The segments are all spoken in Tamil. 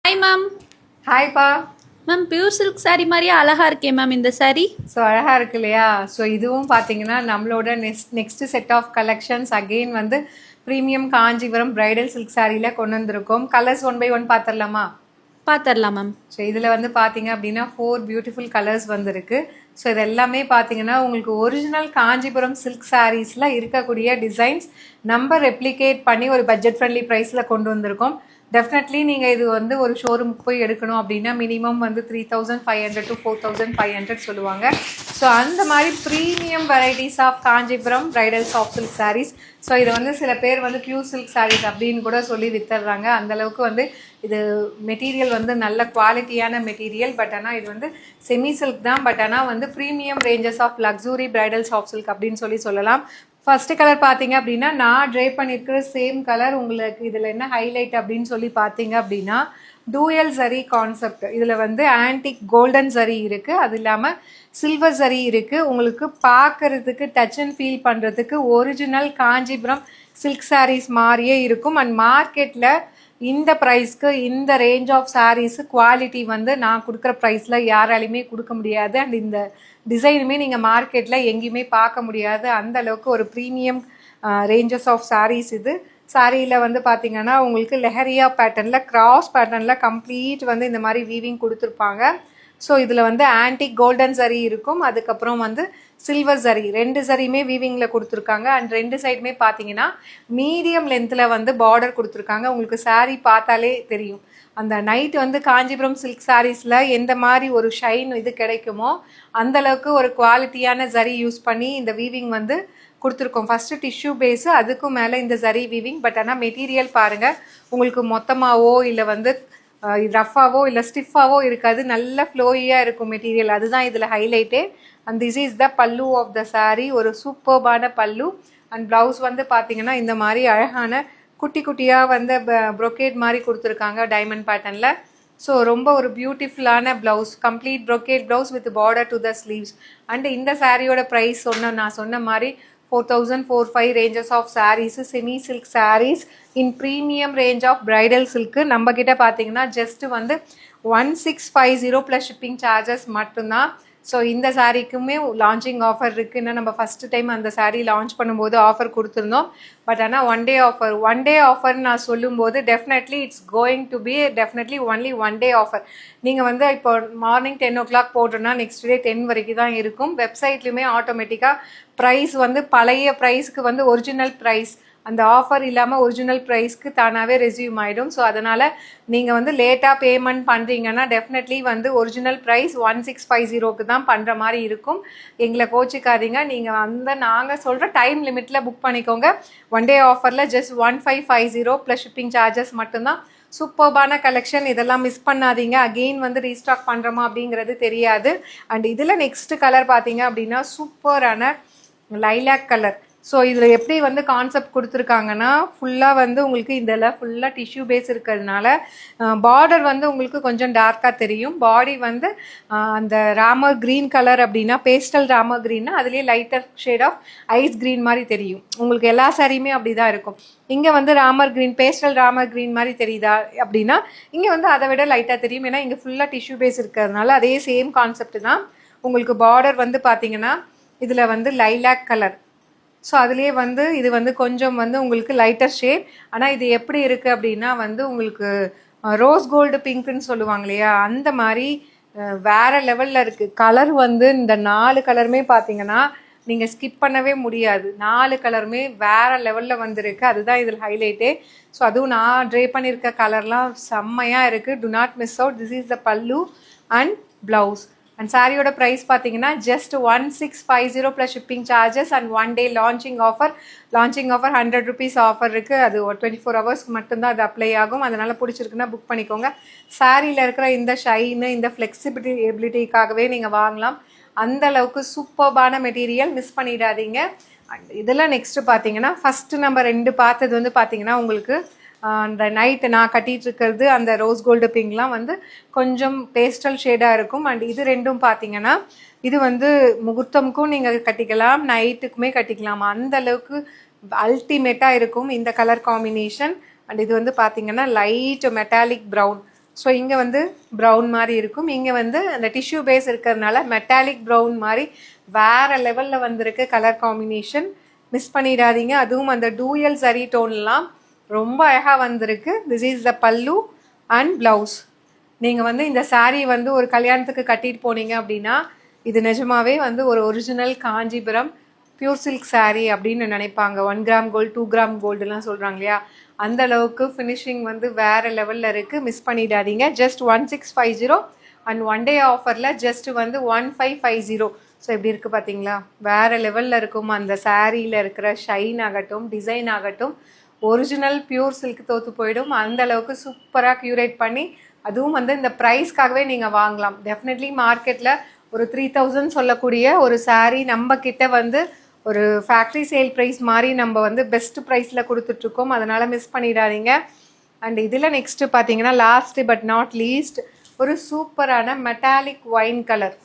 Hi ma'am. ஹாய் பா. மேம் பியூர் சில்க் சாரீ மாதிரியே அழகா இருக்கே மேம் இந்த சாரீ. ஸோ அழகாக இருக்கு இல்லையா? ஸோ இதுவும் பார்த்தீங்கன்னா நம்மளோட next set of collections again வந்து ப்ரீமியம் காஞ்சிபுரம் பிரைடல் சில்க் சாரியில் கொண்டு வந்திருக்கோம். கலர்ஸ் 1 by 1 பார்த்துடலாமா? பார்த்துடலாம் மேம். ஸோ இதில் வந்து பார்த்தீங்க அப்படின்னா 4 பியூட்டிஃபுல் கலர்ஸ் வந்திருக்கு. ஸோ இது எல்லாமே பார்த்தீங்கன்னா உங்களுக்கு ஒரிஜினல் காஞ்சிபுரம் சில்க் சாரீஸில் இருக்கக்கூடிய டிசைன்ஸ் நம்ம ரெப்ளிகேட் பண்ணி ஒரு பட்ஜெட் ஃப்ரெண்ட்லி ப்ரைஸில் கொண்டு வந்திருக்கோம். டெஃபினெட்லி நீங்கள் இது வந்து ஒரு ஷோரூமுக்கு போய் எடுக்கணும் அப்படின்னா மினிமம் வந்து 3500 to 4500 சொல்லுவாங்க. ஸோ அந்த மாதிரி premium varieties of Kanchipuram bridal soft silk sarees. So இதை வந்து சில பேர் வந்து பியூர் சில்க் சாரீஸ் அப்படின்னு கூட சொல்லி வித்துடுறாங்க. அந்தளவுக்கு வந்து இது மெட்டீரியல் வந்து நல்ல குவாலிட்டியான மெட்டீரியல். பட் ஆனால் இது வந்து செமி சில்க் தான். பட் ஆனால் வந்து premium ranges of luxury bridal soft silk அப்படின்னு சொல்லலாம். ஃபர்ஸ்ட் கலர் பார்த்தீங்க அப்படின்னா நான் ட்ரை பண்ணியிருக்கிற சேம் கலர். உங்களுக்கு இதில் என்ன ஹைலைட் அப்படின்னு சொல்லி பார்த்தீங்க அப்படின்னா டூயல் சரி கான்செப்ட். இதில் வந்து ஆன்டிக் கோல்டன் சரி இருக்குது, அது இல்லாமல் சில்வர் சரி இருக்குது. உங்களுக்கு பார்க்கறதுக்கு டச் அண்ட் ஃபீல் பண்ணுறதுக்கு ஒரிஜினல் காஞ்சிபுரம் சில்க் சாரீஸ் மாதிரியே இருக்கும். அண்ட் மார்க்கெட்டில் இந்த ப்ரைஸ்க்கு இந்த ரேஞ்ச் ஆஃப் சாரீஸு குவாலிட்டி வந்து நான் கொடுக்குற ப்ரைஸில் யாராலையுமே கொடுக்க முடியாது. அண்ட் இந்த டிசைனுமே நீங்கள் மார்க்கெட்டில் எங்கேயுமே பார்க்க முடியாது. அந்த அளவுக்கு ஒரு ப்ரீமியம் ரேஞ்சஸ் ஆஃப் சாரீஸ் இது. சாரியில் வந்து பார்த்தீங்கன்னா உங்களுக்கு லெஹரியா பேட்டர்னில் கிராஸ் பேட்டர்னில் கம்ப்ளீட் வந்து இந்த மாதிரி வீவிங் கொடுத்துருப்பாங்க. ஸோ இதில் வந்து ஆன்டிக் கோல்டன் சரி இருக்கும், அதுக்கப்புறம் வந்து சில்வர் சரி, ரெண்டு சரியுமே வீவிங்கில் கொடுத்துருக்காங்க. அண்ட் ரெண்டு சைடுமே பார்த்தீங்கன்னா மீடியம் லென்த்தில் வந்து பார்டர் கொடுத்துருக்காங்க. உங்களுக்கு சாரீ பார்த்தாலே தெரியும் அந்த நைட் வந்து காஞ்சிபுரம் சில்க் சாரீஸில் எந்த மாதிரி ஒரு ஷைன் இது கிடைக்குமோ அந்தளவுக்கு ஒரு குவாலிட்டியான சரி யூஸ் பண்ணி இந்த வீவிங் வந்து கொடுத்துருக்கோம். ஃபஸ்ட்டு டிஷ்யூ பேஸு, அதுக்கும் மேலே இந்த சரி வீவிங். பட் ஆனால் மெட்டீரியல் பாருங்கள், உங்களுக்கு மொத்தமாகவோ இல்லை வந்து ரஃபாவோ இல்லை ஸ்டிஃபாவோ இருக்காது, நல்ல ஃப்ளோயியாக இருக்கும் மெட்டீரியல். அதுதான் இதில் ஹைலைட்டே. அண்ட் திஸ் இஸ் த பல்லு ஆஃப் த சாரீ. ஒரு சூப்பர்பான பல்லு. அண்ட் ப்ளவுஸ் வந்து பார்த்தீங்கன்னா இந்த மாதிரி அழகான குட்டி குட்டியாக வந்து ப்ரொக்கேட் மாதிரி கொடுத்துருக்காங்க டைமண்ட் பேட்டர்னில். ஸோ ரொம்ப ஒரு பியூட்டிஃபுல்லான blouse, complete brocade blouse with border to the sleeves. And இந்த சாரியோட ப்ரைஸ் நான் சொன்ன மாதிரி 4000-4500 ranges of sarees, semi silk sarees in premium range of bridal silk நம்ம கிட்ட பார்த்தீங்கன்னா ஜஸ்ட்டு வந்து 1650 ப்ளஸ் ஷிப்பிங் சார்ஜஸ் மட்டும்தான். ஸோ இந்த சாரீக்குமே லான்ச்சிங் ஆஃபர் இருக்குன்னா நம்ம ஃபஸ்ட்டு டைம் அந்த சாரீ லான்ச் பண்ணும்போது ஆஃபர் கொடுத்துருந்தோம். பட் ஆனால் ஒன் டே ஆஃபர் நான் சொல்லும்போது definitely it's going to be definitely only 1 day offer. நீங்கள் வந்து இப்போ மார்னிங் 10 o'clock போட்டோன்னா நெக்ஸ்ட் டே 10 வரைக்கும் தான் இருக்கும். வெப்சைட்லையுமே ஆட்டோமேட்டிக்காக ப்ரைஸ் வந்து பழைய ப்ரைஸ்க்கு வந்து ஒரிஜினல் ப்ரைஸ், அந்த ஆஃபர் இல்லாமல் ஒரிஜினல் ப்ரைஸ்க்கு தானாகவே ரெஸ்யூம் ஆகிடும். ஸோ அதனால் நீங்கள் வந்து லேட்டாக பேமெண்ட் பண்ணுறீங்கன்னா டெஃபினெட்லி வந்து ஒரிஜினல் ப்ரைஸ் 1650க்கு தான் பண்ணுற மாதிரி இருக்கும். எங்களை கோச்சிக்காதீங்க. நீங்கள் வந்து நாங்கள் சொல்கிற டைம் லிமிட்டில் புக் பண்ணிக்கோங்க. 1 day ஆஃபரில் ஜஸ்ட் 1550 ப்ளஸ் ஷிப்பிங் சார்ஜஸ் மட்டும்தான். சூப்பர்பான கலெக்ஷன், இதெல்லாம் மிஸ் பண்ணாதீங்க. அகெயின் வந்து ரீஸ்டாக் பண்ணுறோமா அப்படிங்கிறது தெரியாது. அண்ட் இதில் நெக்ஸ்ட் கலர் பார்த்தீங்க அப்படின்னா சூப்பரான லைலாக் கலர். ஸோ இதில் எப்படி வந்து கான்செப்ட் கொடுத்துருக்காங்கன்னா ஃபுல்லாக வந்து உங்களுக்கு இதில் ஃபுல்லாக டிஷ்யூ பேஸ் இருக்கிறதுனால பார்டர் வந்து உங்களுக்கு கொஞ்சம் டார்க்காக தெரியும். பாடி வந்து அந்த ராமர் க்ரீன் கலர் அப்படின்னா பேஸ்டல் ராமர் க்ரீன்னா அதுலேயே lighter shade of ice green மாதிரி தெரியும். உங்களுக்கு எல்லா சாரியுமே அப்படி தான் இருக்கும். இங்கே வந்து Ramar green, pastel Ramar green மாதிரி தெரியுதா அப்படின்னா இங்கே வந்து அதை விட லைட்டாக தெரியும். ஏன்னா இங்கே ஃபுல்லாக டிஷ்யூ பேஸ் இருக்கிறதுனால அதே சேம் கான்செப்ட் தான். உங்களுக்கு பார்டர் வந்து பார்த்தீங்கன்னா இதில் வந்து லைலாக் கலர். ஸோ அதுலேயே வந்து இது வந்து கொஞ்சம் வந்து உங்களுக்கு லைட்டர் ஷேட். ஆனால் இது எப்படி இருக்குது அப்படின்னா வந்து உங்களுக்கு ரோஸ் கோல்டு பிங்க்குன்னு சொல்லுவாங்க இல்லையா, அந்த மாதிரி வேறு லெவலில் இருக்குது. கலர் வந்து இந்த 4 கலருமே பார்த்தீங்கன்னா நீங்கள் ஸ்கிப் பண்ணவே முடியாது. 4 கலருமே வேறு லெவலில் வந்துருக்கு. அதுதான் இதில் ஹைலைட்டே. ஸோ அதுவும் நான் ட்ரை பண்ணியிருக்க கலர்லாம் செம்மையாக இருக்குது. To not miss out. This is the பல்லு அண்ட் ப்ளவுஸ். அண்ட் சாரியோட ப்ரைஸ் பார்த்தீங்கன்னா just 1650 plus shipping charges and 1 day launching offer 100 rupees offer இருக்குது. அது ஒரு 24 hours மட்டும்தான் அது அப்ளை ஆகும். அதனால் பிடிச்சிருக்குன்னா புக் பண்ணிக்கோங்க. சாரியில் இருக்கிற இந்த ஷைனு, இந்த ஃப்ளெக்சிபிலிட்டிக்காகவே நீங்கள் வாங்கலாம். அந்த அளவுக்கு சூப்பர்பான மெட்டீரியல், மிஸ் பண்ணிடாதீங்க. அண்ட் இதில் நெக்ஸ்ட்டு பார்த்தீங்கன்னா ஃபஸ்ட்டு நம்ம 2 பார்த்தது வந்து பார்த்தீங்கன்னா உங்களுக்கு அந்த நைட்டு நான் கட்டிகிட்டு இருக்கிறது அந்த ரோஸ் கோல்டு பிங்க்லாம் வந்து கொஞ்சம் பேஸ்டல் ஷேடாக இருக்கும். அண்ட் இது ரெண்டும் பார்த்தீங்கன்னா இது வந்து முகூர்த்தமுக்கும் நீங்கள் கட்டிக்கலாம், நைட்டுக்குமே கட்டிக்கலாம். அந்த அளவுக்கு அல்டிமேட்டாக இருக்கும் இந்த கலர் காம்பினேஷன். அண்ட் இது வந்து பார்த்தீங்கன்னா லைட் மெட்டாலிக் ப்ரௌன். ஸோ இங்கே வந்து ப்ரௌன் மாதிரி இருக்கும். இங்கே வந்து அந்த டிஷ்யூ பேஸ் இருக்கிறதுனால மெட்டாலிக் ப்ரௌன் மாதிரி வேறு லெவலில் வந்திருக்கு கலர் காம்பினேஷன். மிஸ் பண்ணிடாதீங்க. அதுவும் அந்த டூயல் சரி டோன்லாம் ரொம்ப அழகாக வந்திருக்கு. திஸ் இஸ் த பல்லு அண்ட் ப்ளவுஸ். நீங்கள் வந்து இந்த saree வந்து ஒரு கல்யாணத்துக்கு கட்டிட்டு போனீங்க அப்படின்னா இது நிஜமாவே வந்து ஒரு original Kanchipuram pure silk saree அப்படின்னு நினைப்பாங்க. 1 கிராம் கோல்டு 2 கிராம் கோல்டுலாம் சொல்கிறாங்க இல்லையா, அந்த அளவுக்கு ஃபினிஷிங் வந்து வேறு லெவலில் இருக்குது. மிஸ் பண்ணிடாதீங்க. ஜஸ்ட் 1650 அண்ட் 1 டே ஆஃபரில் ஜஸ்ட் வந்து 1550. ஸோ எப்படி இருக்குது பார்த்தீங்களா, வேறு லெவலில் இருக்கும். அந்த சாரியில் இருக்கிற ஷைன் ஆகட்டும், டிசைன் ஆகட்டும், ஒரிஜினல் பியூர் சில்க் தோற்று போயிடும். அந்த அளவுக்கு சூப்பராக க்யூரேட் பண்ணி, அதுவும் வந்து இந்த ப்ரைஸ்க்காகவே நீங்கள் வாங்கலாம். டெஃபினெட்லி மார்க்கெட்டில் ஒரு 3000 சொல்லக்கூடிய ஒரு saree நம்ம கிட்ட வந்து ஒரு ஃபேக்ட்ரி சேல் ப்ரைஸ் மாதிரி நம்ம வந்து பெஸ்ட் ப்ரைஸில் கொடுத்துட்ருக்கோம். அதனால் மிஸ் பண்ணிடாதீங்க. அண்ட் இதில் நெக்ஸ்ட்டு பார்த்தீங்கன்னா லாஸ்ட் பட் நாட் லீஸ்ட் ஒரு சூப்பரான metallic wine colour.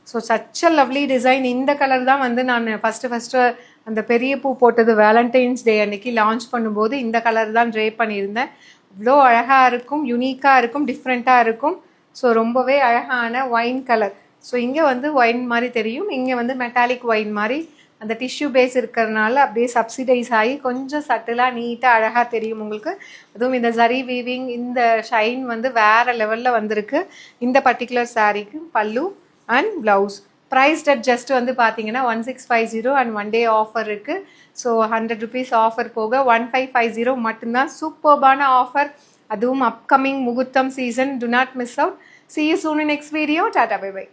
So such a lovely design. இந்த கலர் தான் வந்து நான் ஃபஸ்ட்டு அந்த பெரிய பூ போட்டது வேலண்டைன்ஸ் டே அன்னைக்கு லான்ச் பண்ணும்போது இந்த கலர் தான் ட்ரே பண்ணியிருந்தேன். இவ்வளோ அழகாக இருக்கும், யூனிக்காக இருக்கும், டிஃப்ரெண்ட்டாக இருக்கும். ஸோ ரொம்பவே அழகான ஒயின் கலர். ஸோ இங்கே வந்து ஒயின் மாதிரி தெரியும், இங்கே வந்து மெட்டாலிக் ஒயின் மாதிரி அந்த டிஷ்யூ பேஸ் இருக்கிறதுனால அப்படியே சப்சிடைஸ் ஆகி கொஞ்சம் சட்டிலாக நீட்டாக அழகாக தெரியும் உங்களுக்கு. அதுவும் இந்த ஜரி வீவிங், இந்த ஷைன் வந்து வேறு லெவலில் வந்திருக்கு இந்த பர்டிகுலர் சாரீக்கு. பல்லு and blouse prized at just வந்து பார்த்தீங்கன்னா 1650 அண்ட் 1 டே ஆஃபர் இருக்குது. ஸோ 100 rupees ஆஃபர் போக 1550 மட்டும்தான். சூப்பர்பான ஆஃபர், அதுவும் அப்கமிங் முகூர்த்தம் season. To not miss out. See you soon in next video. Tata, bye bye.